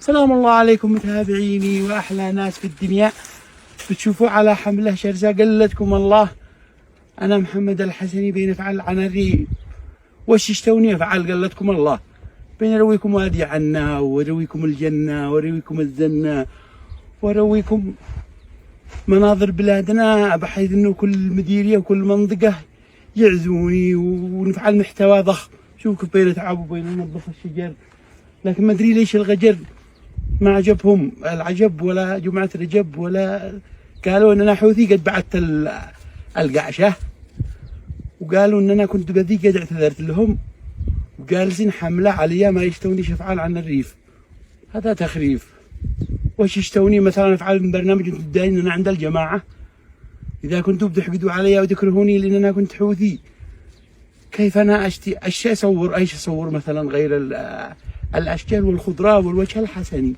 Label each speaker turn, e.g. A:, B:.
A: سلام الله عليكم متابعيني واحلى ناس في الدنيا. بتشوفوا على حمله شرزه قلتكم الله. انا محمد الحسني بين افعل عن الريف. وش اشتوني افعل قلتكم الله. بين ارويكم وادي عنا وارويكم الجنه وارويكم الزنه وارويكم مناظر بلادنا، بحيث انه كل مديريه وكل منطقه يعزوني ونفعل محتوى ضخم. شوفوا بين تعب وبين ننظف الشجر، لكن ما ادري ليش الغجر ما عجبهم العجب ولا جمعة رجب، ولا قالوا ان انا حوثي قد بعثت القعشة، وقالوا ان انا كنت بذي قد اعتذرت لهم، وجالسين حملة عليا ما يشتوني افعال عن الريف. هذا تخريف. وش يشتوني مثلا افعال من برنامج انتم تدعين ان انا عند الجماعة؟ اذا كنتوا بتحقدوا علي وتكرهوني لان انا كنت حوثي، كيف انا ايش اصور مثلا غير الاشجار والخضراء والوجه الحسني؟